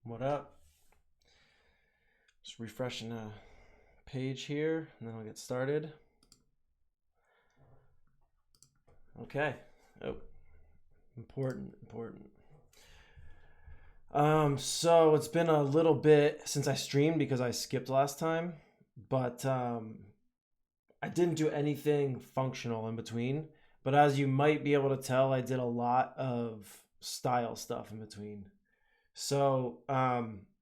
What up? Just refreshing a page here and then I'll get started. Okay. Oh, important. So it's been a little bit since I streamed because I skipped last time, but I didn't do anything functional in between. But as you might be able to tell, I did a lot of style stuff in between. So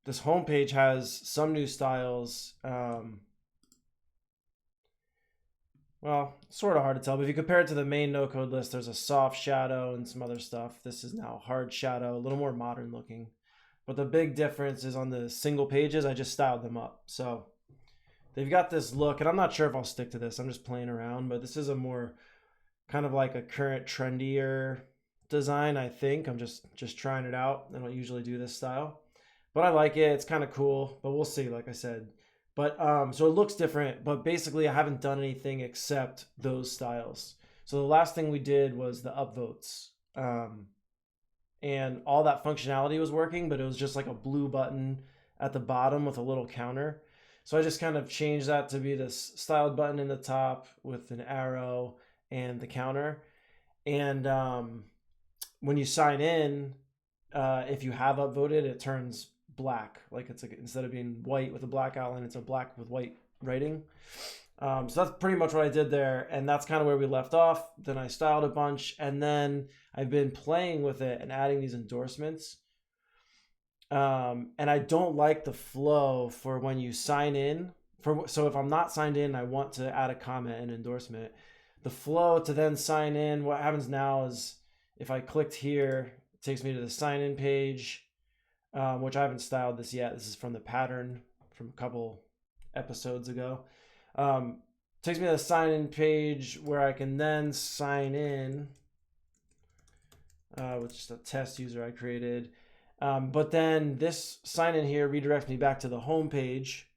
this homepage has some new styles. Well, sort of hard to tell, but if you compare it to the main no-code list, there's a soft shadow and some other stuff. This is now hard shadow, a little more modern looking. But the big difference is on the single pages, I just styled them up. So they've got this look, and I'm not sure if I'll stick to this. I'm just playing around, but this is a more kind of like a current trendier design, I think. I'm just trying it out. I don't usually do this style, but I like it. It's kind of cool, but we'll see, like I said. But so it looks different, but basically I haven't done anything except those styles. So the last thing we did was the upvotes. And all that functionality was working, but it was just like a blue button at the bottom with a little counter. So I just kind of changed that to be this styled button in the top with an arrow and the counter. And when you sign in, if you have upvoted, it turns black. Like it's like, instead of being white with a black outline, it's a black with white writing. So that's pretty much what I did there, and that's kind of where we left off. Then I styled a bunch, and then I've been playing with it and adding these endorsements. And I don't like the flow for when you sign in. So if I'm not signed in, I want to add a comment and endorsement. The flow to then sign in, what happens now is if I clicked here, it takes me to the sign in page, which I haven't styled this yet. This is from the pattern from a couple episodes ago. Takes me to the sign in page where I can then sign in with just a test user I created. But then this sign in here redirects me back to the home page.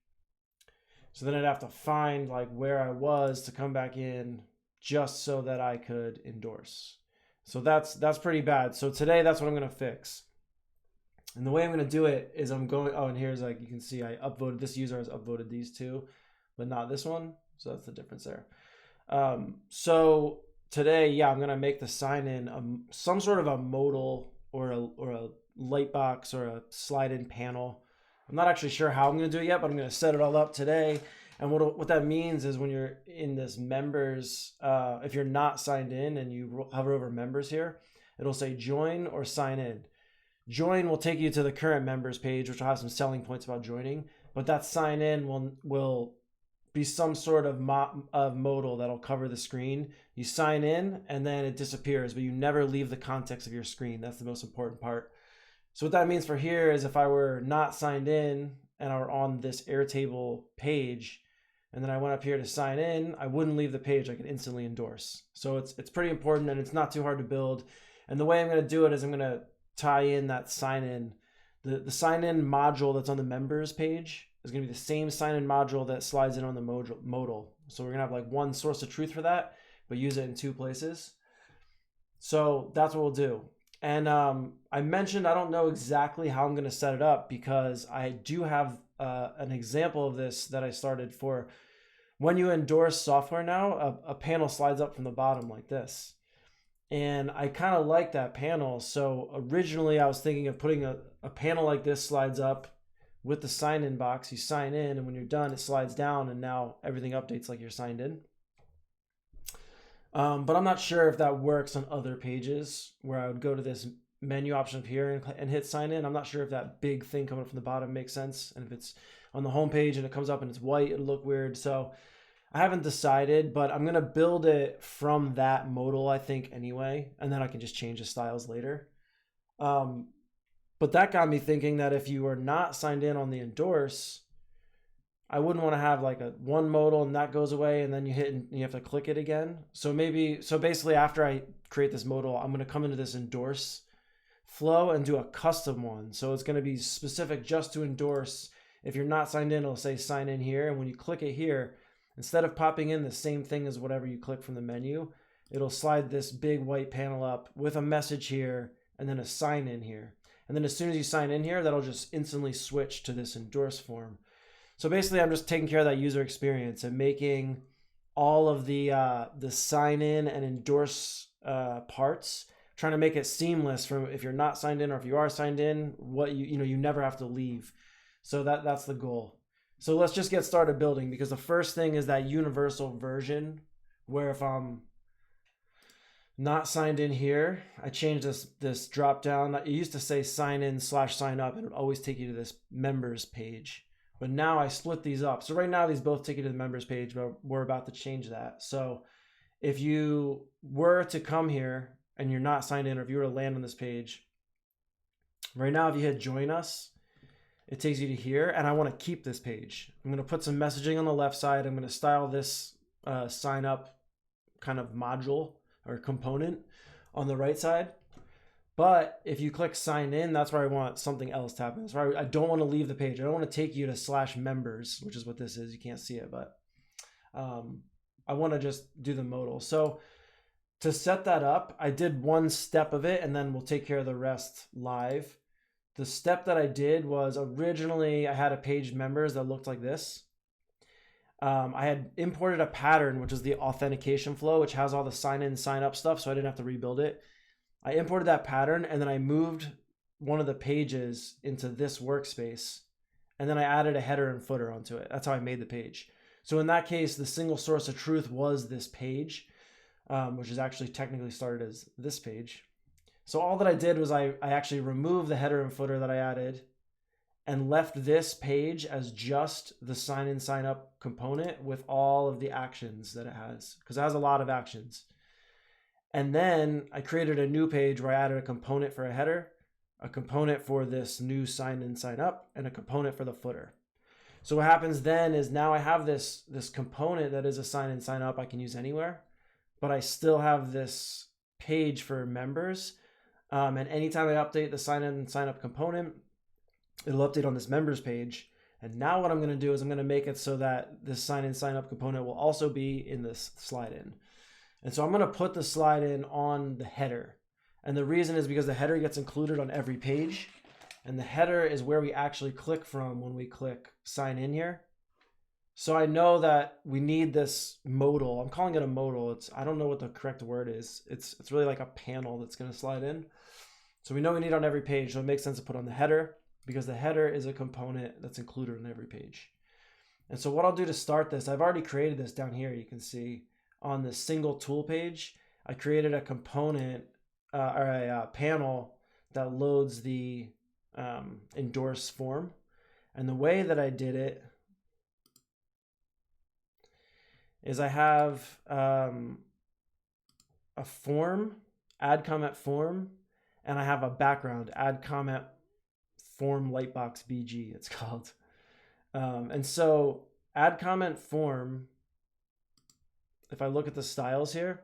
So then I'd have to find like where I was to come back in just so that I could endorse. So that's pretty bad. So today that's what I'm going to fix. And the way I'm going to do it is I'm going, oh, and here's like, you can see I upvoted, this user has upvoted these two, but not this one. So that's the difference there. So today, yeah, I'm going to make the sign in some sort of a modal or a light box or a slide in panel. I'm not actually sure how I'm going to do it yet, but I'm going to set it all up today. And what that means is when you're in this members, if you're not signed in and you hover over members here, it'll say join or sign in. Join will take you to the current members page, which will have some selling points about joining, but that sign in will be some sort of modal that'll cover the screen. You sign in and then it disappears, but you never leave the context of your screen. That's the most important part. So what that means for here is if I were not signed in and I were on this Airtable page, and then I went up here to sign in, I wouldn't leave the page. I could instantly endorse. So it's pretty important, and it's not too hard to build. And the way I'm going to do it is I'm going to tie in that sign in. The sign in module that's on the members page is going to be the same sign in module that slides in on the modal. So we're going to have like one source of truth for that, but use it in two places. So that's what we'll do. And I mentioned I don't know exactly how I'm going to set it up because I do have an example of this that I started for when you endorse software now, a panel slides up from the bottom like this. And I kind of like that panel. So originally I was thinking of putting a panel like this slides up with the sign in box. You sign in, and when you're done, it slides down, and now everything updates like you're signed in. But I'm not sure if that works on other pages where I would go to this menu option up here and hit sign in. I'm not sure if that big thing coming from the bottom makes sense. And if it's on the home page and it comes up and it's white, it'll look weird. So I haven't decided, but I'm going to build it from that modal, I think, anyway. And then I can just change the styles later. But that got me thinking that if you are not signed in on the endorse, I wouldn't want to have like a one modal and that goes away and then you hit and you have to click it again. So basically after I create this modal, I'm going to come into this endorse flow and do a custom one. So it's going to be specific just to endorse. If you're not signed in, it'll say sign in here. And when you click it here, instead of popping in the same thing as whatever you click from the menu, it'll slide this big white panel up with a message here and then a sign in here. And And then as soon as you sign in here, that'll just instantly switch to this endorse form. So basically, I'm just taking care of that user experience and making all of the sign in and endorse parts, trying to make it seamless from if you're not signed in or if you are signed in, what you never have to leave. So that's the goal. So let's just get started building, because the first thing is that universal version where if I'm not signed in here, I changed this drop down. It used to say sign in / sign up, and it would always take you to this members page. But now I split these up. So right now these both take you to the members page, but we're about to change that. So if you were to come here and you're not signed in, or if you were to land on this page, right now if you hit join us, it takes you to here, and I want to keep this page. I'm going to put some messaging on the left side. I'm going to style this sign up kind of module or component on the right side. But if you click sign in, that's where I want something else to happen. That's where I don't want to leave the page. I don't want to take you to /members, which is what this is. You can't see it, but I want to just do the modal. So to set that up, I did one step of it, and then we'll take care of the rest live. The step that I did was originally I had a page members that looked like this. I had imported a pattern, which is the authentication flow, which has all the sign in, sign up stuff, so I didn't have to rebuild it. I imported that pattern, and then I moved one of the pages into this workspace, and then I added a header and footer onto it. That's how I made the page. So in that case, the single source of truth was this page, which is actually technically started as this page. So all that I did was I actually removed the header and footer that I added and left this page as just the sign in, sign up component with all of the actions that it has, because it has a lot of actions. And then I created a new page where I added a component for a header, a component for this new sign in, sign up, and a component for the footer. So what happens then is now I have this component that is a sign in, sign up I can use anywhere, but I still have this page for members. And anytime I update the sign in, sign up component, it'll update on this members page. And now what I'm going to do is I'm going to make it so that this sign in, sign up component will also be in this slide in. And so I'm going to put the slide in on the header. And the reason is because the header gets included on every page. And the header is where we actually click from when we click sign in here. So I know that we need this modal. I'm calling it a modal. I don't know what the correct word is. It's really like a panel that's going to slide in. So we know we need it on every page. So it makes sense to put on the header, because the header is a component that's included on every page. And so what I'll do to start this, I've already created this down here. You can see on the single tool page, I created a component or a panel that loads the endorse form. And the way that I did it is I have a form, add comment form, and I have a background, add comment form lightbox BG, it's called. And so add comment form, if I look at the styles here,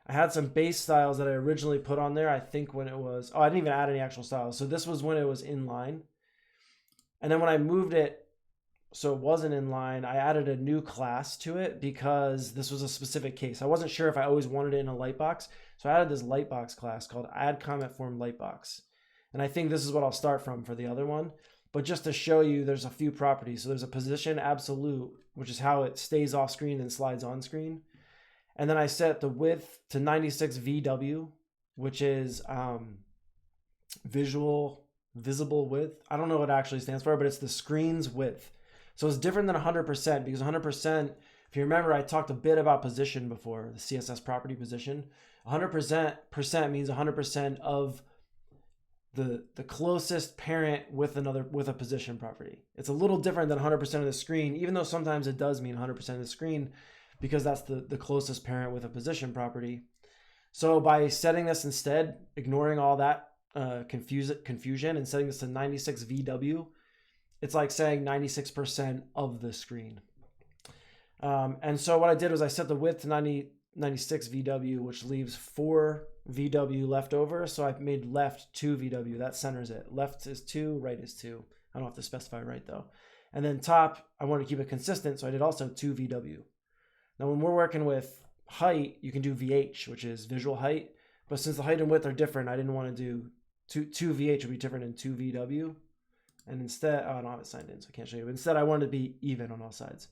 I had some base styles that I originally put on there. I think when it was, I didn't even add any actual styles. So this was when it was inline. And then when I moved it, so it wasn't inline, I added a new class to it because this was a specific case. I wasn't sure if I always wanted it in a lightbox. So I added this lightbox class called add comment form lightbox. And I think this is what I'll start from for the other one. But just to show you, there's a few properties. So there's a position absolute, which is how it stays off screen and slides on screen. And then I set the width to 96 VW, which is visible width. I don't know what it actually stands for, but it's the screen's width. So it's different than 100%, because 100%, if you remember, I talked a bit about position before, the CSS property position. 100% means 100% of the closest parent with a position property. It's a little different than 100% of the screen, even though sometimes it does mean 100% of the screen, because that's the closest parent with a position property. So by setting this instead, ignoring all that confusion and setting this to 96 VW, it's like saying 96% of the screen. And so what I did was I set the width to 96 VW, which leaves 4 VW left over. So I made left 2 VW. That centers it. Left is 2, right is 2. I don't have to specify right though. And then top, I wanted to keep it consistent, so I did also 2 VW. Now when we're working with height, you can do VH, which is visual height. But since the height and width are different, I didn't want to do two VH would be different than 2 VW. And instead, oh, I don't have it signed in, so I can't show you. But instead, I wanted to be even on all sides.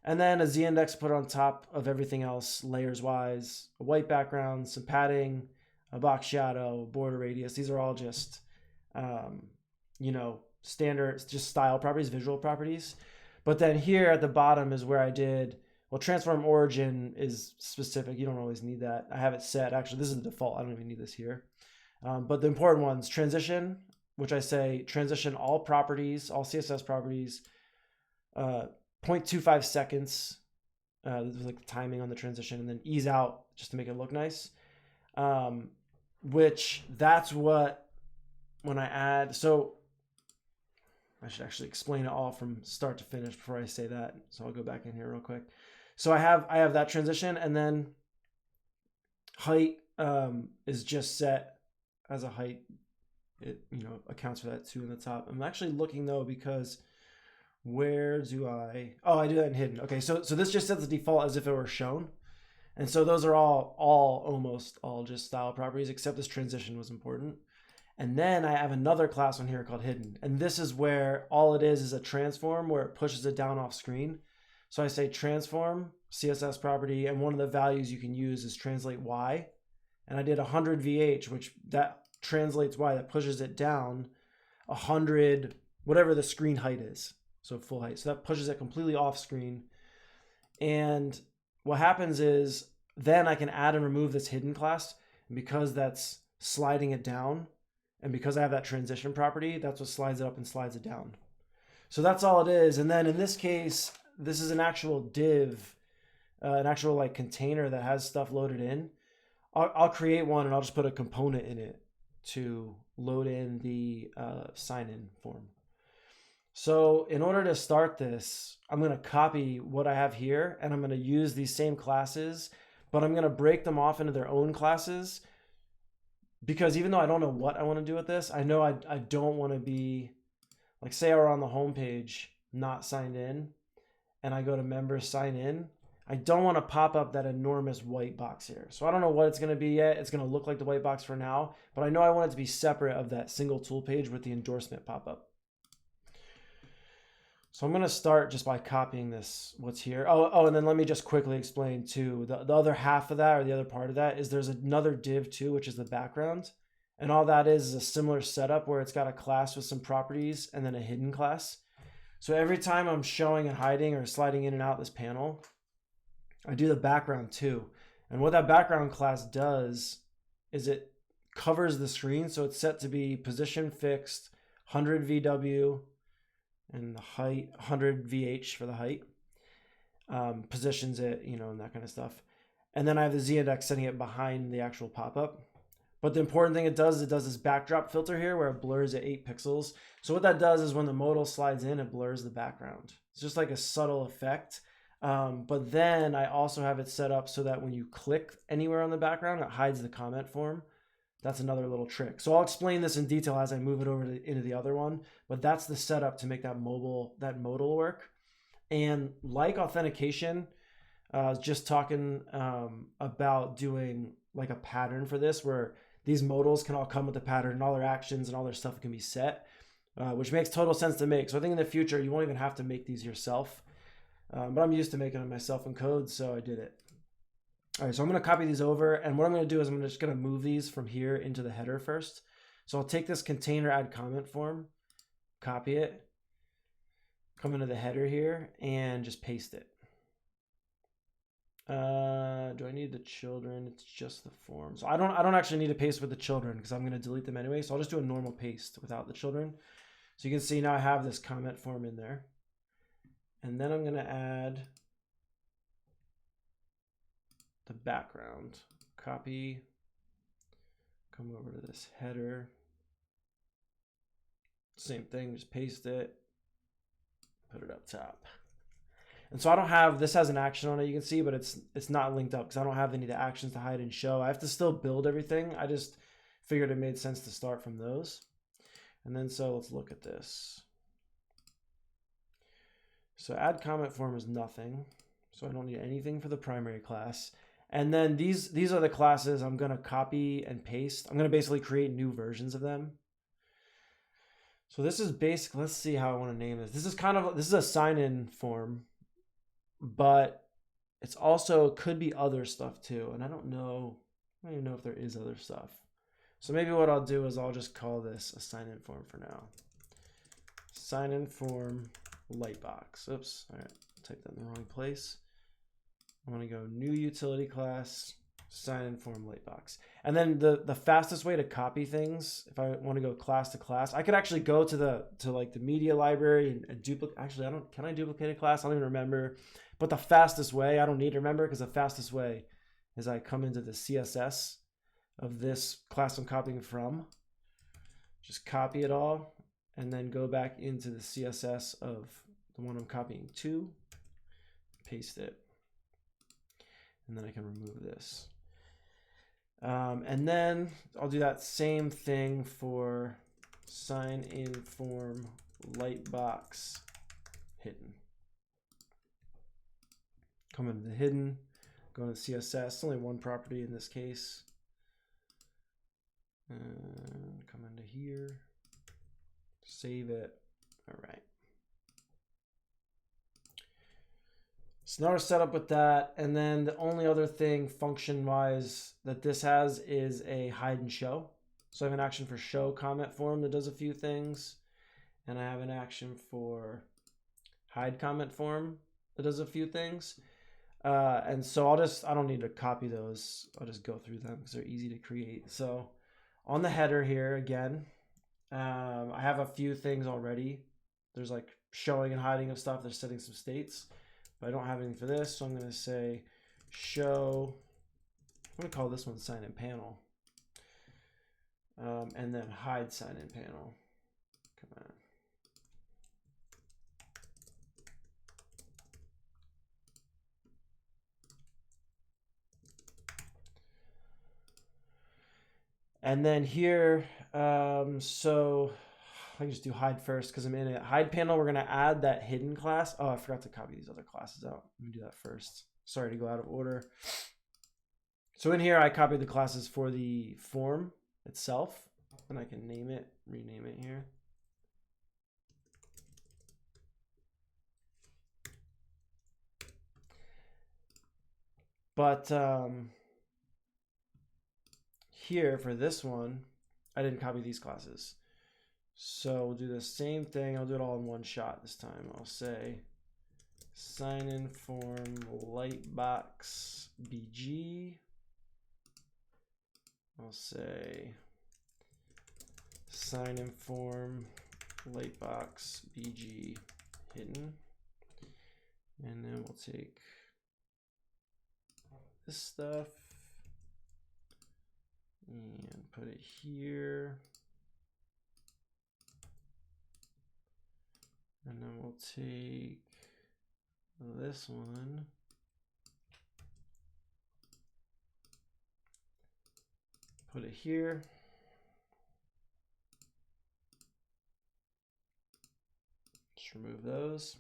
And then a Z index put on top of everything else, layers wise, a white background, some padding, a box shadow, border radius. These are all just, you know, standard, just style properties, visual properties. But then here at the bottom is where I did, well, transform origin is specific. You don't always need that. I have it set. Actually, this is the default. I don't even need this here. But the important ones, transition, which I say transition all properties, all CSS properties, 0.25 seconds. This is like the timing on the transition, and then ease out just to make it look nice. Which that's what, when I add, so I should actually explain it all from start to finish before I say that. So I'll go back in here real quick. So I have that transition, and then height is just set as a height. It, you know, accounts for that too in the top. I'm actually looking though, because where do I, oh, I do that in hidden. Okay, so this just sets the default as if it were shown. And so those are almost all just style properties, except this transition was important. And then I have another class on here called hidden. And this is where all it is a transform where it pushes it down off screen. So I say transform, CSS property, and one of the values you can use is translate Y. And I did 100 VH, which that translates Y, that pushes it down 100, whatever the screen height is. So full height. So that pushes it completely off screen. And what happens is then I can add and remove this hidden class. And because that's sliding it down, and because I have that transition property, that's what slides it up and slides it down. So that's all it is. And then in this case, this is an actual div, an actual like container that has stuff loaded in. I'll create one and I'll just put a component in it to load in the sign-in form. So in order to start this, I'm going to copy what I have here, and I'm going to use these same classes, but I'm going to break them off into their own classes, because even though I don't know what I want to do with this, I know I don't want to be, like, say we're on the home page, not signed in, and I go to members sign in. I don't want to pop up that enormous white box here. So I don't know what it's going to be yet. It's going to look like the white box for now, but I know I want it to be separate of that single tool page with the endorsement pop-up. So I'm going to start just by copying this, what's here. Oh, and then let me just quickly explain too. The other half of that, or the other part of that, is there's another div too, which is the background. And all that is a similar setup where it's got a class with some properties and then a hidden class. So every time I'm showing and hiding or sliding in and out this panel, I do the background too. And what that background class does is it covers the screen. So it's set to be position fixed, 100 VW, and the height, 100 VH for the height. Positions it, you know, and that kind of stuff. And then I have the Z index setting it behind the actual pop-up. But the important thing it does this backdrop filter here where it blurs at 8 pixels. So what that does is when the modal slides in, it blurs the background. It's just like a subtle effect. But then I also have it set up so that when you click anywhere on the background, it hides the comment form. That's another little trick. So I'll explain this in detail as I move it over into the other one, but that's the setup to make that modal work. And like authentication, I was just talking about doing like a pattern for this where these modals can all come with the pattern and all their actions and all their stuff can be set, which makes total sense to make. So I think in the future, you won't even have to make these yourself. But I'm used to making them myself in code, so I did it. All right, so I'm going to copy these over, and what I'm going to do is I'm just going to move these from here into the header first. So I'll take this container add comment form, copy it, come into the header here, and just paste it. Do I need the children? It's just the form. So I don't actually need to paste with the children because I'm going to delete them anyway. So I'll just do a normal paste without the children. So you can see now I have this comment form in there. And then I'm going to add the background. Copy, come over to this header. Same thing, just paste it, put it up top. And so I don't have, this has an action on it, you can see, but it's not linked up because I don't have any of the actions to hide and show. I have to still build everything. I just figured it made sense to start from those. And then so let's look at this. So add comment form is nothing. So I don't need anything for the primary class. And then these are the classes I'm going to copy and paste. I'm going to basically create new versions of them. So this is basic. Let's see how I want to name this. This is a sign-in form, but it's also could be other stuff too. And I don't even know if there is other stuff. So maybe what I'll do is I'll just call this a sign-in form for now. Sign-in form lightbox. Oops, all right, typed that in the wrong place. I'm gonna go new utility class, sign-in form lightbox. And then the fastest way to copy things, if I want to go class to class, I could actually go to like the media library and duplicate. Actually, can I duplicate a class? I don't even remember. But the fastest way, I don't need to remember, because the fastest way is I come into the CSS of this class I'm copying from, just copy it all, and then go back into the CSS of the one I'm copying to, paste it, and then I can remove this. And then I'll do that same thing for sign in form lightbox hidden. Come into the hidden, go into CSS, it's only one property in this case. And come into here, save it. All right. So now we're set up with that. And then the only other thing function wise that this has is a hide and show. So I have an action for show comment form that does a few things. And I have an action for hide comment form that does a few things. And so I don't need to copy those. I'll just go through them because they're easy to create. So on the header here, again, I have a few things already. There's like showing and hiding of stuff. There's setting some states, but I don't have anything for this. So I'm going to say show, I'm going to call this one sign in panel. And then hide sign in panel. Come on. And then here, so I can just do hide first because I'm in it. Hide panel, we're going to add that hidden class. Oh, I forgot to copy these other classes out. Let me do that first. Sorry to go out of order. So in here, I copied the classes for the form itself, and I can name it, rename it here. But here for this one, I didn't copy these classes. So we'll do the same thing. I'll do it all in one shot this time. I'll say sign in form lightbox BG. I'll say sign in form lightbox BG hidden. And then we'll take this stuff and put it here. And then we'll take this one, put it here. Just remove those.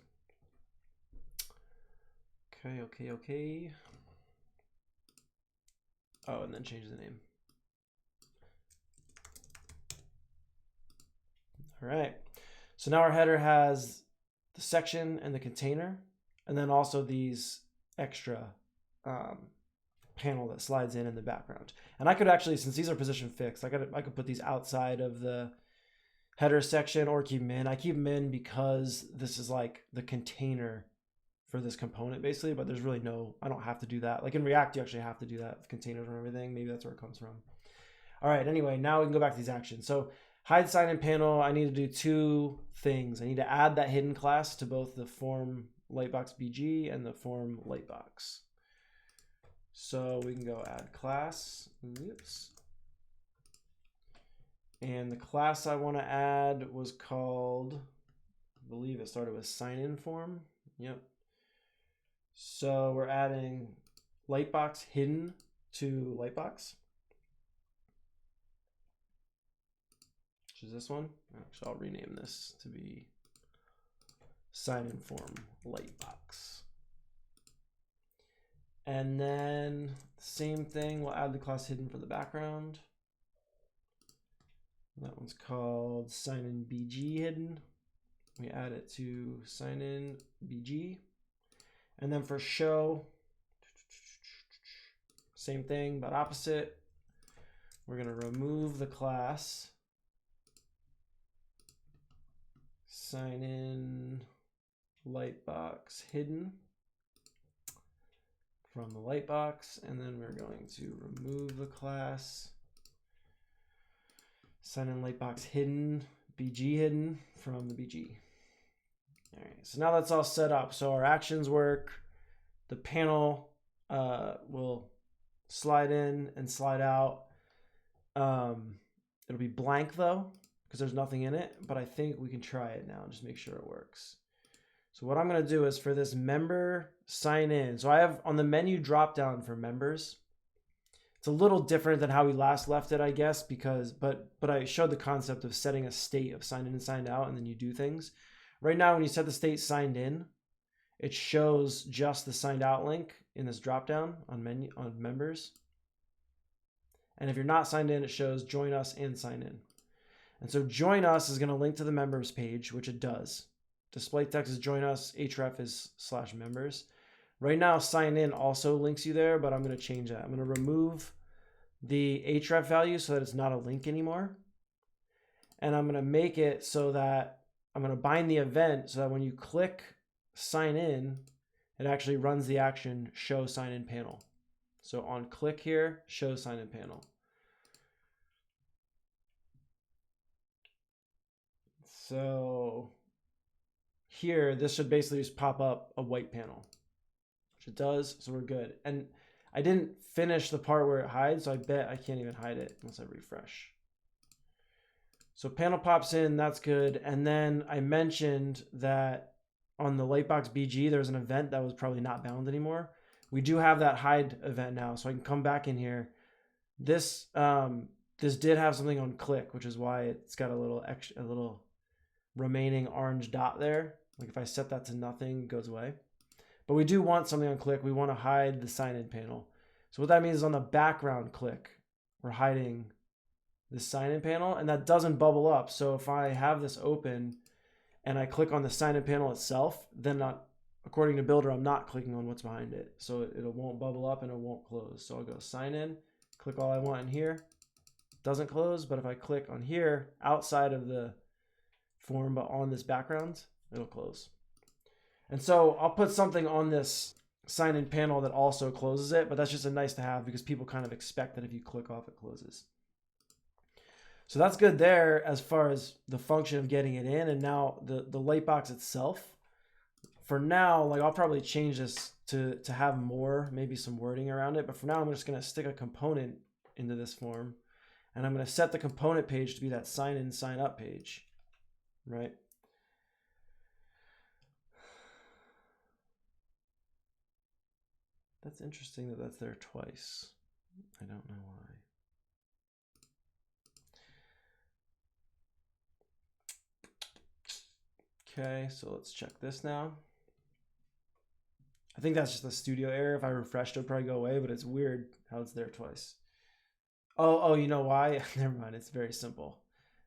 Okay. Oh, and then change the name. All right. So now our header has the section and the container, and then also these extra panel that slides in the background. And I could actually, since these are position fixed, I could put these outside of the header section or keep them in. I keep them in because this is like the container for this component basically, but there's really I don't have to do that. Like in React, you actually have to do that with containers and everything. Maybe that's where it comes from. All right, anyway, now we can go back to these actions. So hide sign in panel, I need to do two things. I need to add that hidden class to both the form lightbox BG and the form lightbox. So we can go add class. Oops. And the class I want to add was called, I believe it started with sign in form. Yep. So we're adding lightbox hidden to lightbox, which is this one. Actually, I'll rename this to be sign in form lightbox. And then same thing, we'll add the class hidden for the background. That one's called sign in BG hidden. We add it to sign in BG. And then for show, same thing, but opposite. We're going to remove the class sign in lightbox hidden from the lightbox, and then we're going to remove the class sign in lightbox hidden BG hidden from the BG. All right, so now that's all set up. So our actions work. The panel will slide in and slide out. It'll be blank though, because there's nothing in it, but I think we can try it now and just make sure it works. So what I'm going to do is for this member sign in. So I have on the menu drop down for members. It's a little different than how we last left it, I guess, because, but I showed the concept of setting a state of signed in and signed out, and then you do things. Right now, when you set the state signed in, it shows just the signed out link in this drop down on menu on members. And if you're not signed in, it shows join us and sign in. And so join us is going to link to the members page, which it does. Display text is join us, href is /members. Right now, sign in also links you there, but I'm going to change that. I'm going to remove the href value so that it's not a link anymore. And I'm going to make it so that I'm going to bind the event so that when you click sign in, it actually runs the action show sign in panel. So on click here, show sign in panel. So here, this should basically just pop up a white panel, which it does, so we're good. And I didn't finish the part where it hides, so I bet I can't even hide it unless I refresh. So panel pops in, that's good. And then I mentioned that on the Lightbox BG, there's an event that was probably not bound anymore. We do have that hide event now, so I can come back in here. This this did have something on click, which is why it's got a little remaining orange dot there. Like if I set that to nothing, it goes away. But we do want something on click. We want to hide the sign-in panel. So what that means is on the background click, we're hiding the sign-in panel, and that doesn't bubble up. So if I have this open and I click on the sign-in panel itself, then not, according to Builder, I'm not clicking on what's behind it. So it won't bubble up and it won't close. So I'll go sign in, click all I want in here. Doesn't close, but if I click on here outside of the form but on this background, it'll close. And so I'll put something on this sign-in panel that also closes it, but that's just a nice to have because people kind of expect that if you click off, it closes. So that's good there as far as the function of getting it in. And now the lightbox itself, for now, like I'll probably change this to have more, maybe some wording around it. But for now, I'm just going to stick a component into this form. And I'm going to set the component page to be that sign in, sign up page, right? That's interesting that that's there twice. I don't know why. Okay, so let's check this now. I think that's just a studio error. If I refreshed, it'll probably go away, but it's weird how it's there twice. Oh, you know why? Never mind, it's very simple.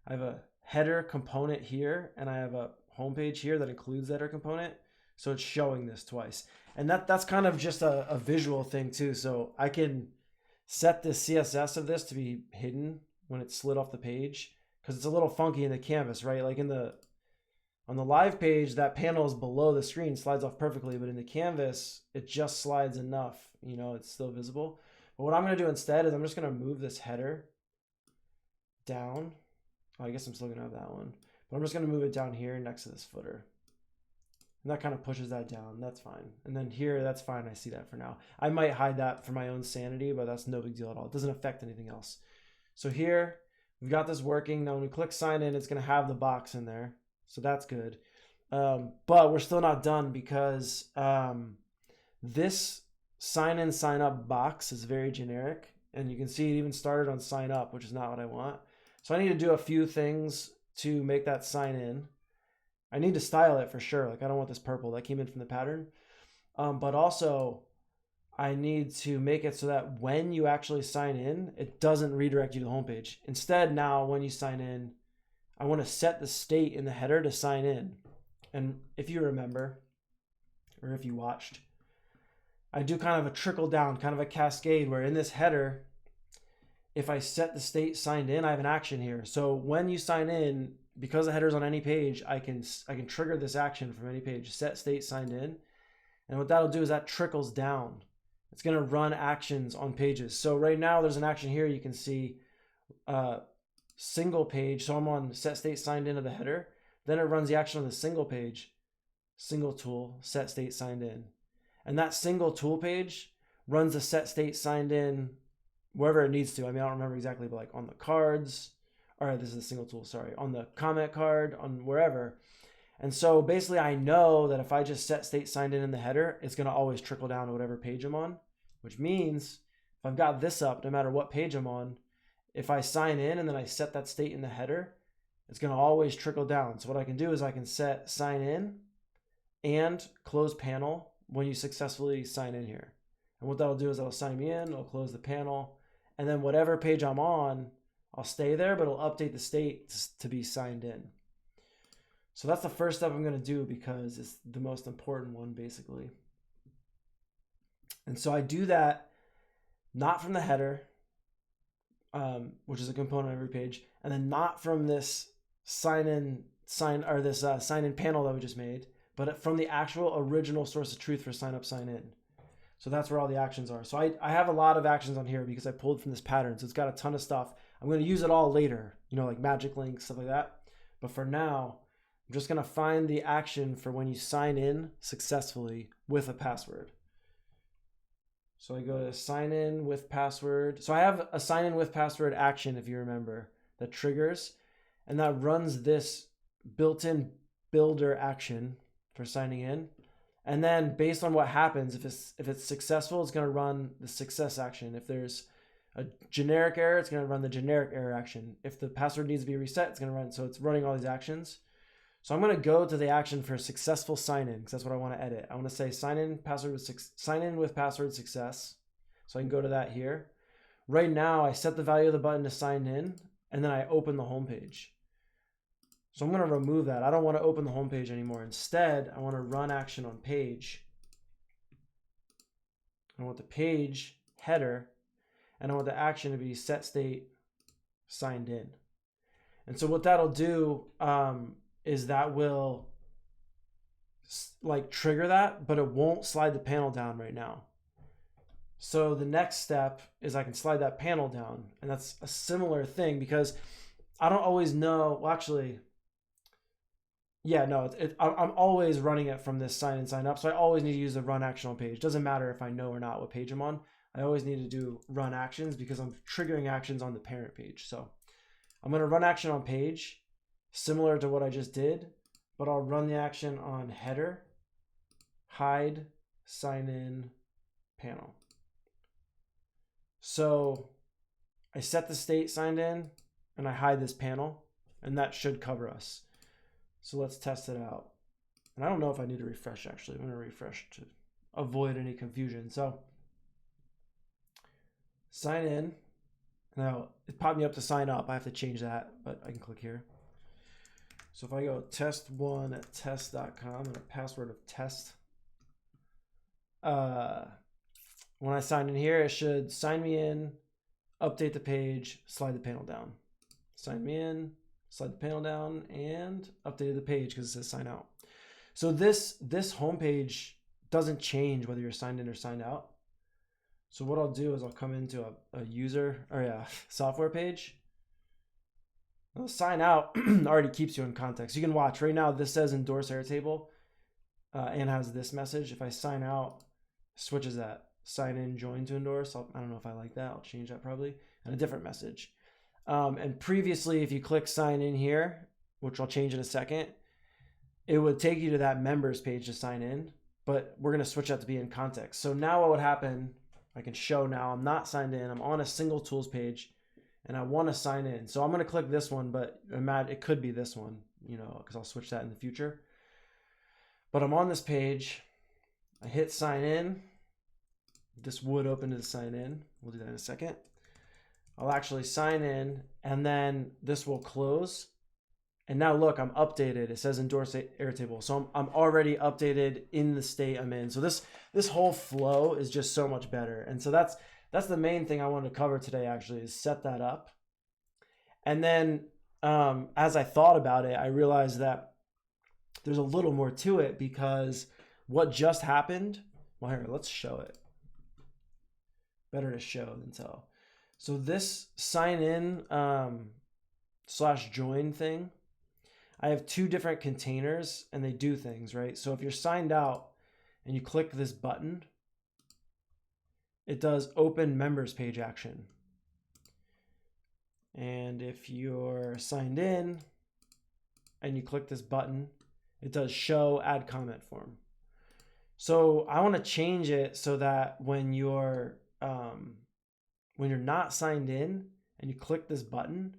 I have a header component here, and I have a homepage here that includes that header component. So it's showing this twice. And that's kind of just a visual thing too. So I can set the CSS of this to be hidden when it's slid off the page because it's a little funky in the canvas, right? Like on the live page, that panel is below the screen, slides off perfectly, but in the canvas, it just slides enough, you know, it's still visible. But what I'm going to do instead is I'm just going to move this header down. Oh, I guess I'm still going to have that one. But I'm just going to move it down here next to this footer. And that kind of pushes that down. That's fine. And then here, that's fine. I see that for now. I might hide that for my own sanity, but that's no big deal at all. It doesn't affect anything else. So here, we've got this working. Now when we click sign in, it's going to have the box in there. So that's good. But we're still not done because this sign in, sign up box is very generic. And you can see it even started on sign up, which is not what I want. So I need to do a few things to make that sign in. I need to style it for sure. Like I don't want this purple that came in from the pattern. But also I need to make it so that when you actually sign in, it doesn't redirect you to the homepage. Instead, now when you sign in, I want to set the state in the header to sign in. And if you remember, or if you watched, I do kind of a trickle down, kind of a cascade, where in this header, if I set the state signed in, I have an action here. So when you sign in, because the header's on any page, I can trigger this action from any page, set state signed in. And what that'll do is that trickles down. It's going to run actions on pages. So right now there's an action here. You can see single page. So I'm on set state signed into the header. Then it runs the action on the single page, single tool, set state signed in. And that single tool page runs the set state signed in wherever it needs to. I mean, I don't remember exactly, but like on the cards, or this is a single tool, sorry, on the comment card, on wherever. And so basically I know that if I just set state signed in the header, it's going to always trickle down to whatever page I'm on, which means if I've got this up, no matter what page I'm on, if I sign in and then I set that state in the header, it's going to always trickle down. So what I can do is I can set sign in and close panel when you successfully sign in here. And what that'll do is it'll sign me in, it'll close the panel, and then whatever page I'm on, I'll stay there, but it'll update the state to be signed in. So that's the first step I'm going to do because it's the most important one, basically. And so I do that not from the header, which is a component of every page, and then not from this sign in panel that we just made, but from the actual original source of truth for sign up, sign in. So that's where all the actions are. So I have a lot of actions on here because I pulled from this pattern. So it's got a ton of stuff. I'm going to use it all later, like magic links, stuff like that. But for now, I'm just going to find the action for when you sign in successfully with a password. So I go to sign in with password. So I have a sign in with password action, if you remember, that triggers, and that runs this built-in builder action for signing in. And then based on what happens, if it's successful, it's going to run the success action. If there's a generic error, it's going to run the generic error action. If the password needs to be reset, it's going to run. So it's running all these actions. So I'm going to go to the action for successful sign in because that's what I want to edit. I want to say sign in with password success. So I can go to that here. Right now, I set the value of the button to sign in, and then I open the home page. So I'm going to remove that. I don't want to open the home page anymore. Instead, I want to run action on page. I want the page header, and I want the action to be set state signed in. And so what that'll do is that will trigger that, but it won't slide the panel down right now. So the next step is I can slide that panel down, and that's a similar thing because I don't always know. Well, actually, yeah, no, I'm always running it from this sign in, sign up. So I always need to use the run action on page. Doesn't matter if I know or not what page I'm on. I always need to do run actions because I'm triggering actions on the parent page. So I'm going to run action on page, similar to what I just did, but I'll run the action on header, hide, sign in, panel. So I set the state signed in and I hide this panel, and that should cover us. So let's test it out. And I don't know if I need to refresh, actually. I'm going to refresh to avoid any confusion. So sign in. Now it popped me up to sign up. I have to change that, but I can click here. So if I go test1@test.com and a password of test, when I sign in here, it should sign me in, update the page, slide the panel down. Sign me in, slide the panel down, and updated the page because it says sign out. So this home page doesn't change whether you're signed in or signed out. So what I'll do is I'll come into a user or software page. Well, sign out already keeps you in context. You can watch right now. This says endorse Airtable and has this message. If I sign out, switches that sign in, join to endorse. I don't know if I like that. I'll change that probably, and a different message. And previously, if you click sign in here, which I'll change in a second, it would take you to that members page to sign in, but we're going to switch that to be in context. So now what would happen, I can show now I'm not signed in. I'm on a single tools page and I want to sign in. So I'm going to click this one, but it could be this one, because I'll switch that in the future. But I'm on this page. I hit sign in. this would open to the sign in. We'll do that in a second. I'll actually sign in, and then this will close. And now look, I'm updated. It says endorse Airtable. So I'm already updated in the state I'm in. So this whole flow is just so much better. And so that's the main thing I wanted to cover today, actually, is set that up. And then as I thought about it, I realized that there's a little more to it, because what just happened, well, here, let's show it. Better to show than tell. So this sign in / join thing, I have two different containers and they do things, right? So if you're signed out and you click this button, it does open members page action. And if you're signed in and you click this button, it does show add comment form. So I want to change it so that when you're not signed in and you click this button,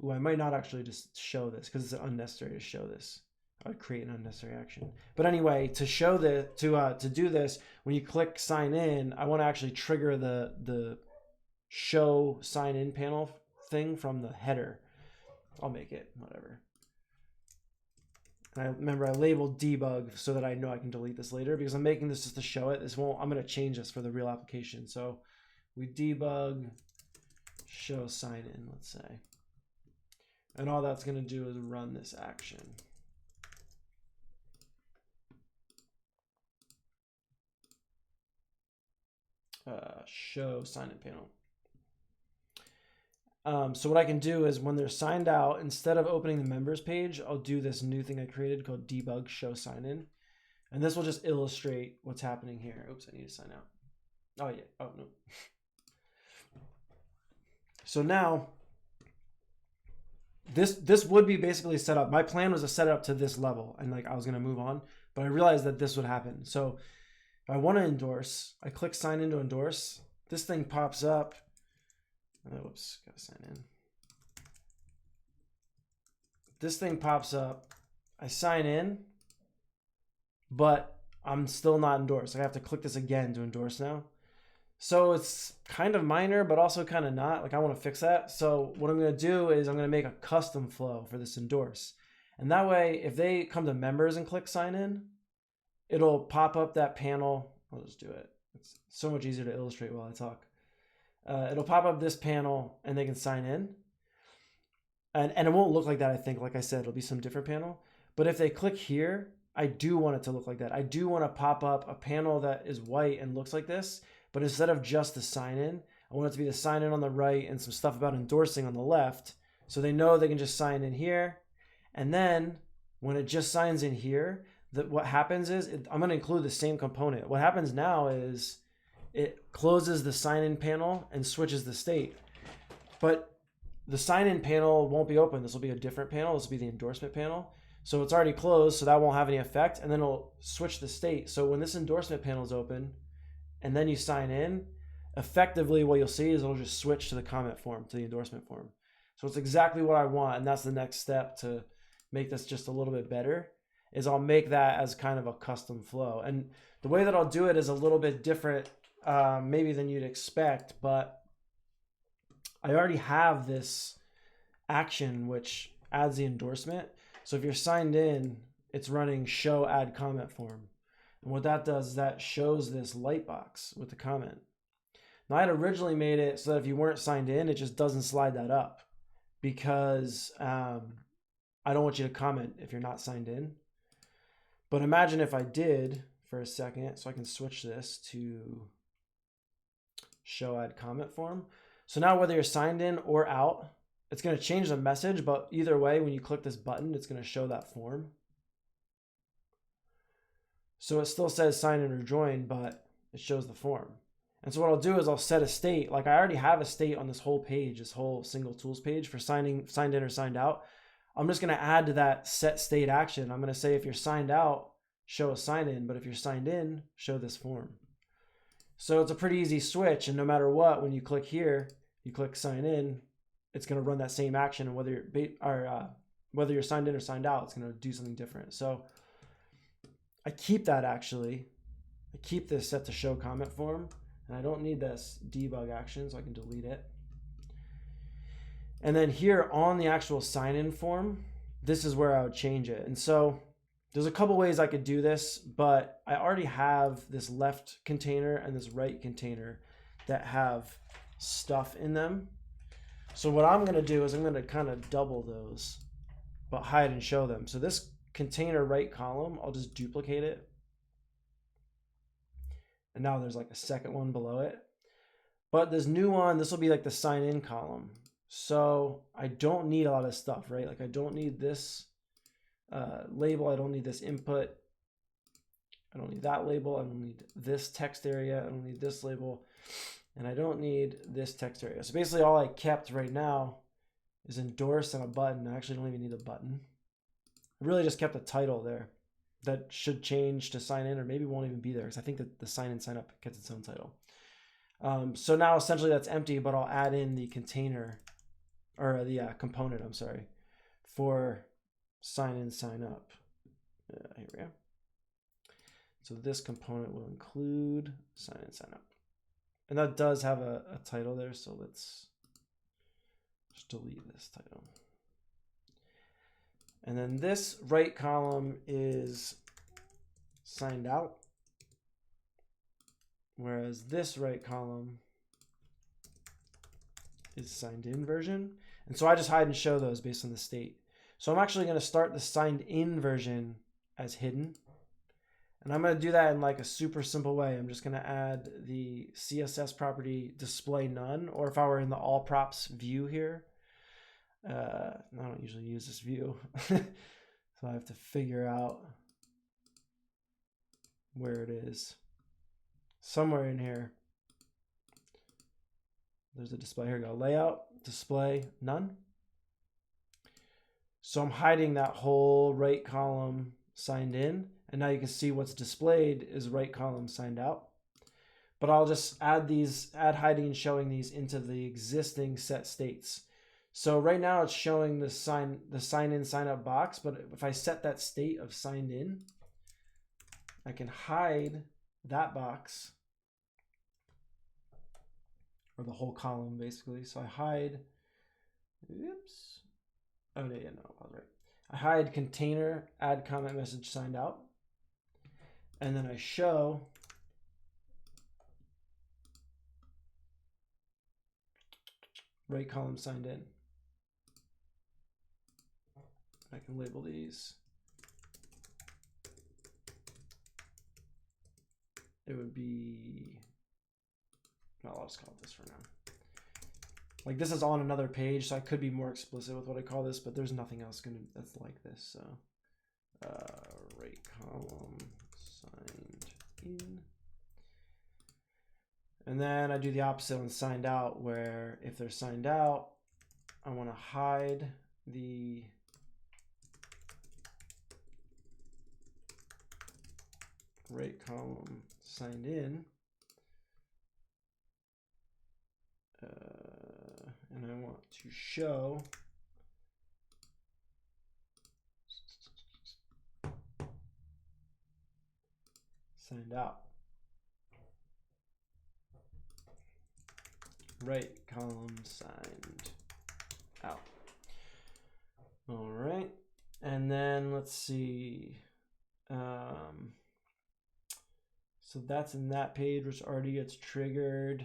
I might not actually just show this because it's unnecessary to show this. I would create an unnecessary action. But anyway, to show the to do this, when you click sign in, I want to actually trigger the show sign in panel thing from the header. I'll make it whatever. And I remember I labeled debug so that I know I can delete this later, because I'm making this just to show it. I'm going to change this for the real application. So we debug show sign in, let's say. And all that's going to do is run this action. Show sign in panel. So what I can do is when they're signed out, instead of opening the members page, I'll do this new thing I created called debug show sign in. And this will just illustrate what's happening here. Oops, I need to sign out. Oh yeah, oh no. So now, this would be basically set up. My plan was to set it up to this level and like I was gonna move on, but I realized that this would happen. So if I want to endorse, I click sign in to endorse. This thing pops up. Oh, whoops, gotta sign in. This thing pops up. I sign in, but I'm still not endorsed. I have to click this again to endorse now. So it's kind of minor, but also kind of not. Like I want to fix that. So what I'm going to do is I'm going to make a custom flow for this endorse. And that way, if they come to members and click sign in, it'll pop up that panel. I'll just do it. It's so much easier to illustrate while I talk. It'll pop up this panel and they can sign in. And it won't look like that, I think. Like I said, it'll be some different panel. But if they click here, I do want it to look like that. I do want to pop up a panel that is white and looks like this. But instead of just the sign in, I want it to be the sign in on the right and some stuff about endorsing on the left. So they know they can just sign in here. And then when it just signs in here, what happens is I'm going to include the same component. What happens now is it closes the sign in panel and switches the state. But the sign in panel won't be open. This will be a different panel. This will be the endorsement panel. So it's already closed, so that won't have any effect. And then it'll switch the state. So when this endorsement panel is open, and then you sign in, effectively what you'll see is it'll just switch to the comment form, to the endorsement form. So it's exactly what I want, and that's the next step to make this just a little bit better, is I'll make that as kind of a custom flow. And the way that I'll do it is a little bit different maybe than you'd expect, but I already have this action which adds the endorsement. So if you're signed in, it's running show add comment form. And what that does is that shows this light box with the comment. Now I had originally made it so that if you weren't signed in, it just doesn't slide that up, because I don't want you to comment if you're not signed in. But imagine if I did for a second, so I can switch this to show add comment form. So now whether you're signed in or out, it's going to change the message, but either way, when you click this button, it's going to show that form. So it still says sign in or join, but it shows the form. And so what I'll do is I'll set a state. Like I already have a state on this whole page, this whole single tools page for signed in or signed out. I'm just going to add to that set state action. I'm going to say if you're signed out, show a sign in, but if you're signed in, show this form. So it's a pretty easy switch. And no matter what, when you click here, you click sign in, it's going to run that same action. And whether you're signed in or signed out, it's going to do something different. So I keep that actually. I keep this set to show comment form, And I don't need this debug action, so I can delete it. And then here on the actual sign-in form, this is where I would change it. And so there's a couple ways I could do this, but I already have this left container and this right container that have stuff in them. So what I'm gonna do is I'm gonna kind of double those, but hide and show them. So this container right column, I'll just duplicate it. And now there's like a second one below it. But this new one, this will be like the sign in column. So I don't need a lot of stuff, right? Like I don't need this label. I don't need this input. I don't need that label. I don't need this text area. I don't need this label. And I don't need this text area. So basically all I kept right now is endorse and a button. I actually don't even need a button. I really just kept a title there that should change to sign in, or maybe won't even be there because I think that the sign in sign up gets its own title. So now essentially that's empty, but I'll add in the container or the component, I'm sorry, for sign in, sign up. Here we go. So this component will include sign in, sign up. And that does have a title there, so let's just delete this title. And then this right column is signed out, whereas this right column is signed in version. And so I just hide and show those based on the state. So I'm actually going to start the signed in version as hidden. And I'm going to do that in like a super simple way. I'm just going to add the CSS property display none, or if I were in the all props view here, I don't usually use this view. So I have to figure out where it is. Somewhere in here. There's a display. Here we go. Layout, display, none. So I'm hiding that whole right column signed in. And now you can see what's displayed is right column signed out. But I'll just add hiding and showing these into the existing set states. So right now it's showing the sign in, sign up box. But if I set that state of signed in, I can hide that box, or the whole column basically. So I hide, oops. Oh yeah, no, I was right. I hide container, add comment message signed out. And then I show right column signed in. I can label these. It would be, no, I'll just call it this for now. Like this is on another page, so I could be more explicit with what I call this, but there's nothing else that's like this. So right column signed in. And then I do the opposite on signed out, where if they're signed out, I want to hide the right column signed in. And I want to show signed out. Right column signed out. All right. And then let's see. So that's in that page, which already gets triggered.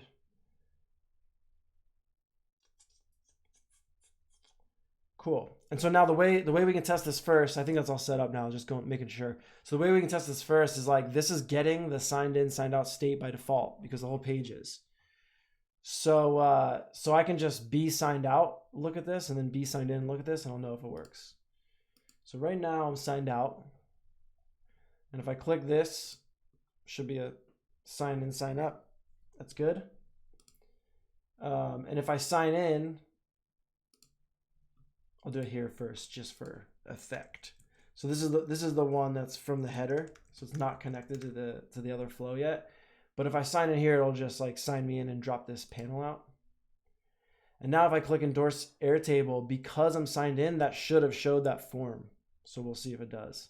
Cool. And so now the way we can test this first, I think that's all set up now, just making sure. So the way we can test this first is like, this is getting the signed in, signed out state by default because the whole page is. So so I can just be signed out, look at this, and then be signed in, look at this, and I'll know if it works. So right now I'm signed out. And if I click this, should be a sign in, sign up. That's good. And if I sign in, I'll do it here first, just for effect. So this is the one that's from the header, so it's not connected to the other flow yet. But if I sign in here, it'll just like sign me in and drop this panel out. And now if I click endorse Airtable, because I'm signed in, that should have showed that form. So we'll see if it does,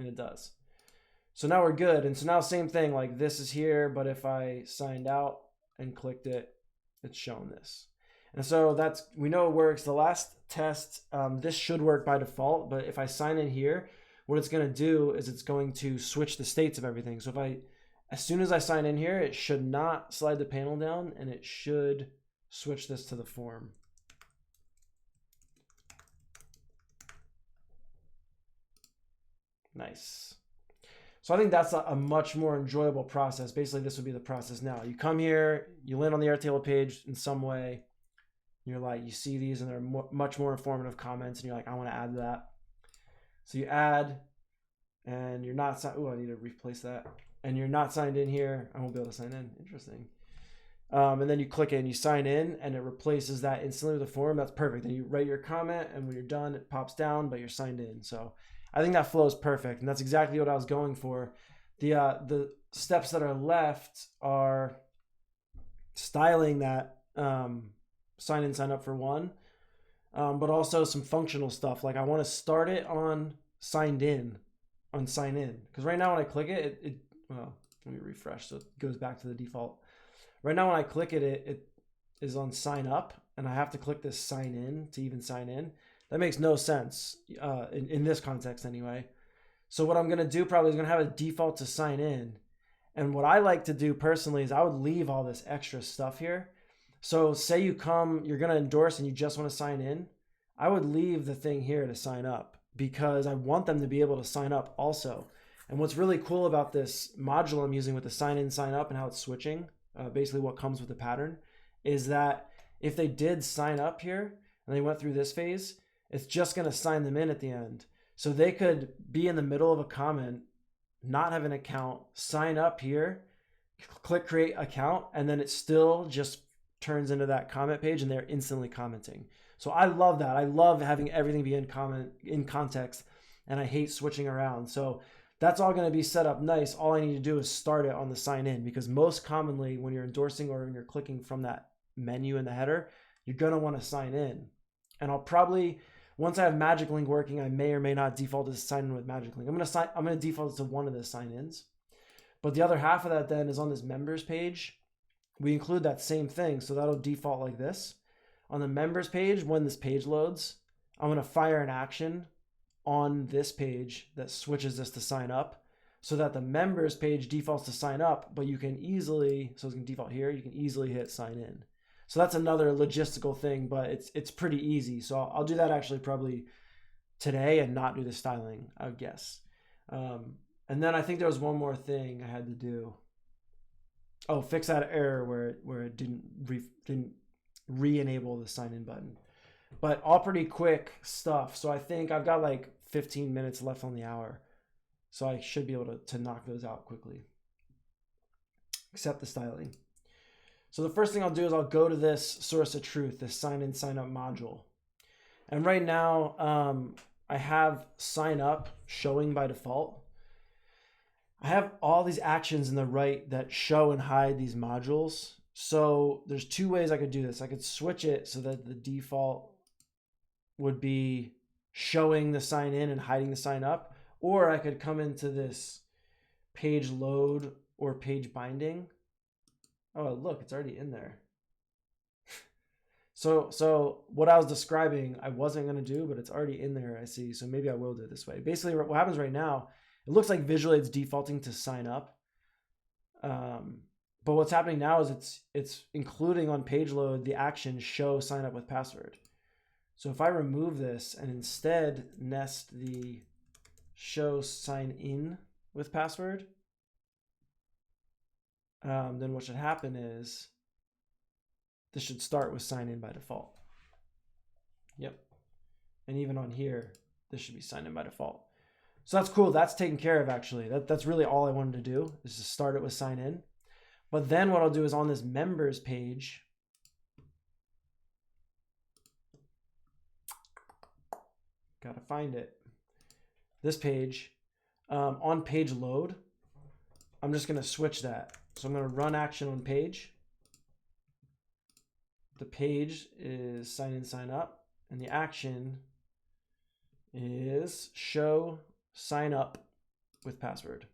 and it does. So now we're good. And so now same thing, like this is here, but if I signed out and clicked it, it's showing this. And so that's, we know it works. The last test, this should work by default, but if I sign in here, what it's going to do is it's going to switch the states of everything. So if I, as soon as I sign in here, it should not slide the panel down, and it should switch this to the form. Nice. So I think that's a much more enjoyable process. Basically, this would be the process now. You come here, you land on the Airtable page in some way. You're like, you see these and they're much more informative comments, and you're like, I want to add that. So you add, and you're not signed. Oh, I need to replace that. And you're not signed in here. I won't be able to sign in. Interesting. And then you click it and you sign in, and it replaces that instantly with a form. That's perfect. Then you write your comment, and when you're done, it pops down, but you're signed in. So I think that flow is perfect, and that's exactly what I was going for. The steps that are left are styling that sign in, sign up for one, but also some functional stuff. Like I want to start it on signed in, on sign in, because right now when I click it, well, let me refresh so it goes back to the default. Right now when I click it, it is on sign up, and I have to click this sign in to even sign in. That makes no sense in this context anyway. So what I'm going to do probably is going to have a default to sign in. And what I like to do personally is I would leave all this extra stuff here. So say you come, you're going to endorse and you just want to sign in. I would leave the thing here to sign up, because I want them to be able to sign up also. And what's really cool about this module I'm using with the sign in, sign up, and how it's switching, basically what comes with the pattern, is that if they did sign up here and they went through this phase, it's just going to sign them in at the end. So they could be in the middle of a comment, not have an account, sign up here, click create account, and then it still just turns into that comment page and they're instantly commenting. So I love that. I love having everything be in context, and I hate switching around. So that's all going to be set up nice. All I need to do is start it on the sign in, because most commonly when you're endorsing or when you're clicking from that menu in the header, you're going to want to sign in. And I'll probably, once I have Magic Link working, I may or may not default to sign in with Magic Link. I'm going to default to one of the sign-ins. But the other half of that then is on this members page. We include that same thing, so that'll default like this. On the members page, when this page loads, I'm going to fire an action on this page that switches this to sign up, so that the members page defaults to sign up, but you can easily, so it's going to default here, you can easily hit sign in. So that's another logistical thing, but it's pretty easy. So I'll do that actually probably today and not do the styling, I would guess. And then I think there was one more thing I had to do. Oh, fix that error where it didn't re-enable the sign in button. But all pretty quick stuff. So I think I've got like 15 minutes left on the hour. So I should be able to knock those out quickly. Except the styling. So the first thing I'll do is I'll go to this source of truth, this sign in, sign up module. And right now I have sign up showing by default. I have all these actions in the right that show and hide these modules. So there's two ways I could do this. I could switch it so that the default would be showing the sign in and hiding the sign up, or I could come into this page load or page binding. Oh, look, it's already in there. So what I was describing, I wasn't going to do, but it's already in there, I see. So maybe I will do it this way. Basically, what happens right now, it looks like visually it's defaulting to sign up. But what's happening now is it's including on page load the action show sign up with password. So if I remove this and instead nest the show sign in with password, then what should happen is this should start with sign in by default. Yep. And even on here, this should be signed in by default. So that's cool. That's taken care of actually. That's really all I wanted to do, is to start it with sign in. But then what I'll do is on this members page, gotta find it. This page, on page load, I'm just gonna switch that. So I'm gonna run action on page. The page is sign in, sign up, and the action is show sign up with password.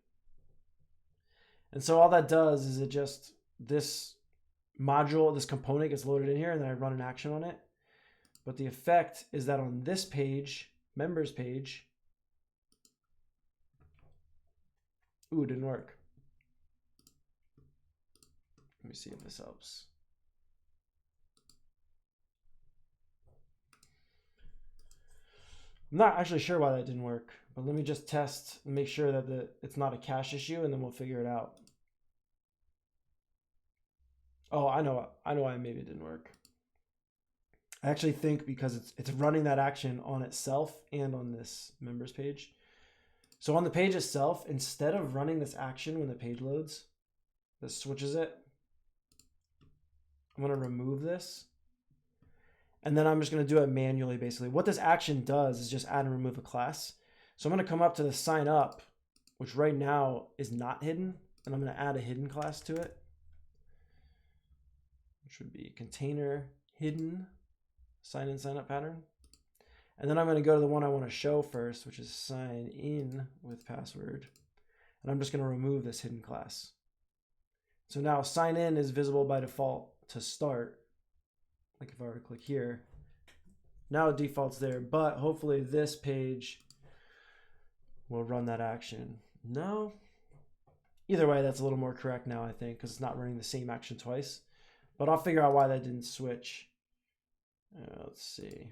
And so all that does is it just, this module, this component gets loaded in here, and then I run an action on it. But the effect is that on this page, members page, ooh, it didn't work. Let me see if this helps. I'm not actually sure why that didn't work, but let me just test and make sure that it's not a cache issue, and then we'll figure it out. Oh, I know why maybe it didn't work. I actually think because it's running that action on itself and on this members page. So on the page itself, instead of running this action when the page loads, this switches it. I'm going to remove this. And then I'm just going to do it manually, basically. What this action does is just add and remove a class. So I'm going to come up to the sign up, which right now is not hidden. And I'm going to add a hidden class to it, which would be container hidden sign in, sign up pattern. And then I'm going to go to the one I want to show first, which is sign in with password. And I'm just going to remove this hidden class. So now sign in is visible by default to start. Like if I were to click here, now it defaults there, but hopefully this page will run that action. No, either way, that's a little more correct now, I think, because it's not running the same action twice, but I'll figure out why that didn't switch. Let's see.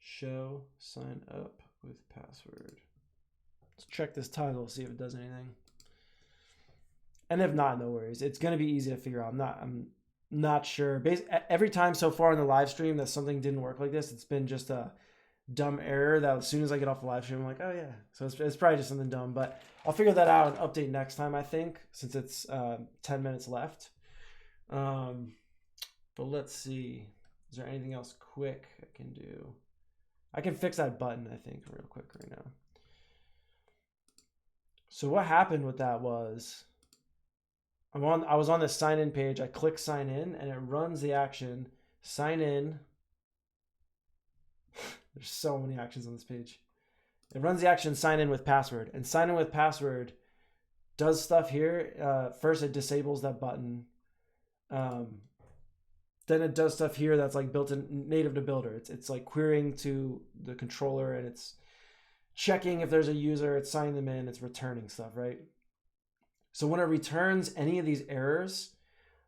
Show sign up with password. Let's check this toggle, see if it does anything. And if not, no worries. It's going to be easy to figure out. I'm not sure. Every time so far in the live stream that something didn't work like this, it's been just a dumb error that as soon as I get off the live stream, I'm like, oh yeah. So it's probably just something dumb, but I'll figure that out and update next time, I think, since it's 10 minutes left. But let's see. Is there anything else quick I can do? I can fix that button, I think, real quick right now. So what happened with that was I was on this sign in page. I click sign in and it runs the action sign in. There's so many actions on this page. It runs the action sign in with password, and sign in with password does stuff here. First, it disables that button. Then it does stuff here that's like built in native to Builder. It's like querying to the controller, and it's checking if there's a user, it's signing them in, it's returning stuff, right? So when it returns any of these errors,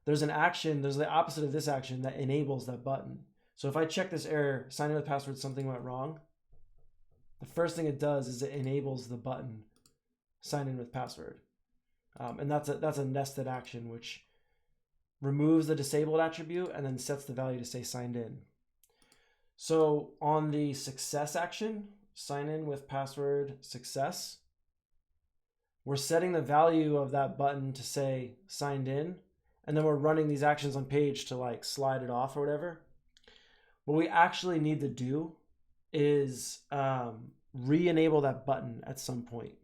there's an action, there's the opposite of this action that enables that button. So if I check this error, sign in with password, something went wrong, the first thing it does is it enables the button, sign in with password. And that's a nested action, which removes the disabled attribute and then sets the value to say signed in. So on the success action, sign in with password success, we're setting the value of that button to say signed in, and then we're running these actions on page to like slide it off or whatever. What we actually need to do is re-enable that button at some point.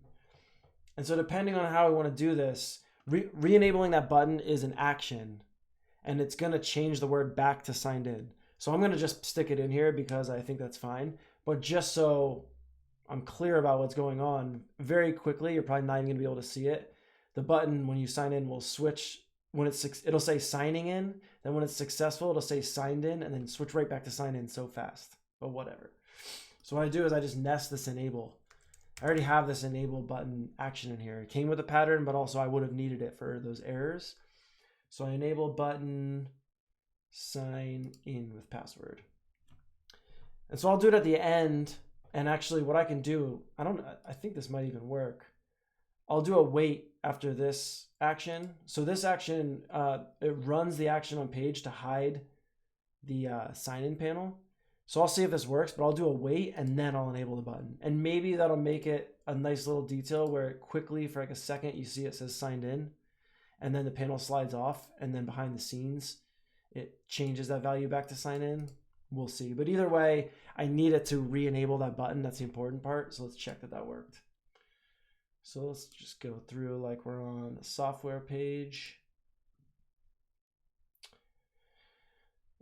And so depending on how we want to do this, re-enabling that button is an action, and it's going to change the word back to signed in. So I'm going to just stick it in here because I think that's fine. But just so I'm clear about what's going on, very quickly, you're probably not even going to be able to see it. The button, when you sign in, will switch. When it'll say signing in. Then when it's successful, it'll say signed in, and then switch right back to sign in so fast. But whatever. So what I do is I just nest this enable. I already have this enable button action in here. It came with a pattern, but also I would have needed it for those errors. So I enable button sign in with password. And so I'll do it at the end. And actually what I can do, I think this might even work. I'll do a wait after this action. So this action, it runs the action on page to hide the sign-in panel. So I'll see if this works, but I'll do a wait and then I'll enable the button. And maybe that'll make it a nice little detail where quickly for like a second you see it says signed in, and then the panel slides off, and then behind the scenes it changes that value back to sign in. We'll see. But either way, I need it to re-enable that button. That's the important part. So let's check that that worked. So let's just go through like we're on the software page.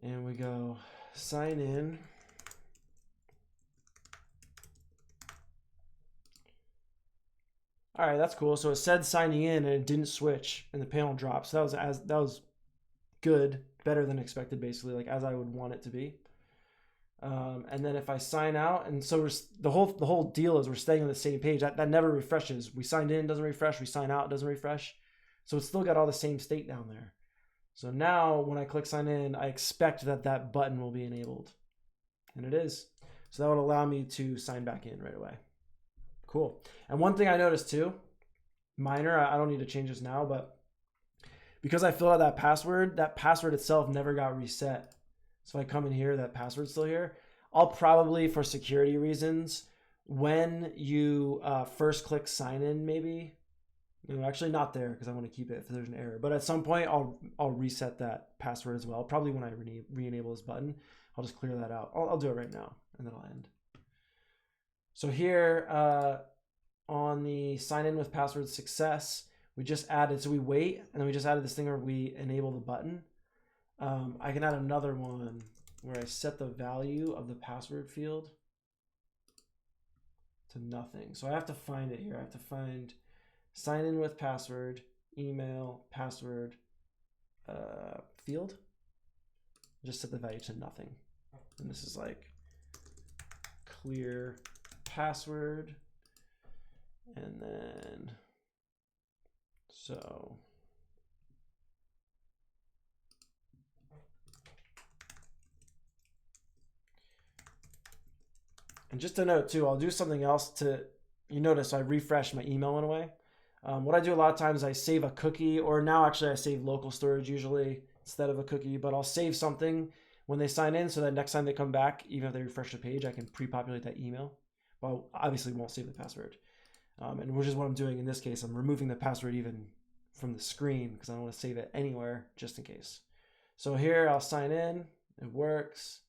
And we go sign in. All right, that's cool. So it said signing in and it didn't switch and the panel dropped. So that was good, better than expected, basically, like as I would want it to be. And then if I sign out, and so the whole deal is we're staying on the same page. That never refreshes. We signed in, doesn't refresh. We sign out, doesn't refresh. So it's still got all the same state down there. So now when I click sign in, I expect that button will be enabled, and it is. So that would allow me to sign back in right away. Cool. And one thing I noticed too, minor, I don't need to change this now, but because I filled out that password itself never got reset. So if I come in here, that password's still here. I'll probably, for security reasons, when you first click sign in, maybe, actually not there because I want to keep it if there's an error. But at some point, I'll reset that password as well. Probably when I re-enable this button, I'll just clear that out. I'll do it right now, and then I'll end. So here on the sign in with password success, we just added, so we wait, and then we just added this thing where we enable the button. I can add another one where I set the value of the password field to nothing. So I have to find it here. I have to find sign in with password, email, password, field. Just set the value to nothing. And this is like clear password. And then, so. And just to note too, I'll do something else to, you notice I refreshed, my email went away. What I do a lot of times, I save a cookie, or now actually I save local storage usually instead of a cookie, but I'll save something when they sign in so that next time they come back, even if they refresh the page, I can pre-populate that email. Well, obviously won't save the password. And which is what I'm doing in this case. I'm removing the password even from the screen because I don't want to save it anywhere just in case. So here I'll sign in, it works.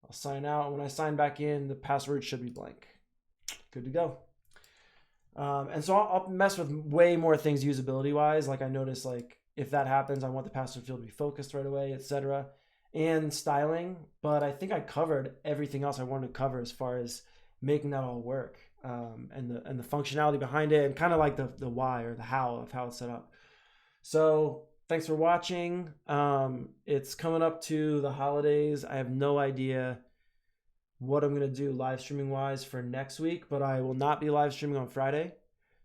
I'll sign out. When I sign back in, the password should be blank. Good to go. And so I'll mess with way more things usability wise. Like I notice, like if that happens, I want the password field to be focused right away, etc. And styling. But I think I covered everything else I wanted to cover as far as making that all work, and the functionality behind it, and kind of like the why or the how of how it's set up. So thanks for watching. It's coming up to the holidays. I have no idea what I'm going to do live streaming wise for next week, but I will not be live streaming on Friday.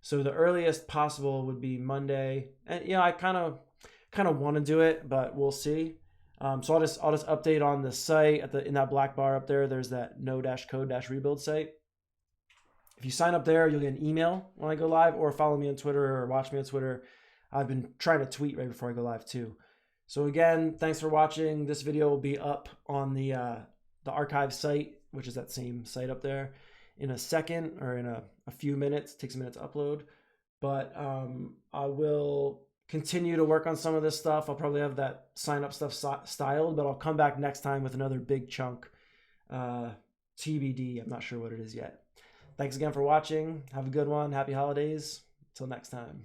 So the earliest possible would be Monday. And I kind of want to do it, but we'll see. So I'll just update on the site in that black bar up there. There's that no-code-rebuild site. If you sign up there, you'll get an email when I go live, or follow me on Twitter or watch me on Twitter. I've been trying to tweet right before I go live too. So again, thanks for watching. This video will be up on the archive site, which is that same site up there, in a second, or in a few minutes. It takes a minute to upload. But I will continue to work on some of this stuff. I'll probably have that sign up stuff styled, but I'll come back next time with another big chunk. TBD, I'm not sure what it is yet. Thanks again for watching. Have a good one. Happy holidays. Until next time.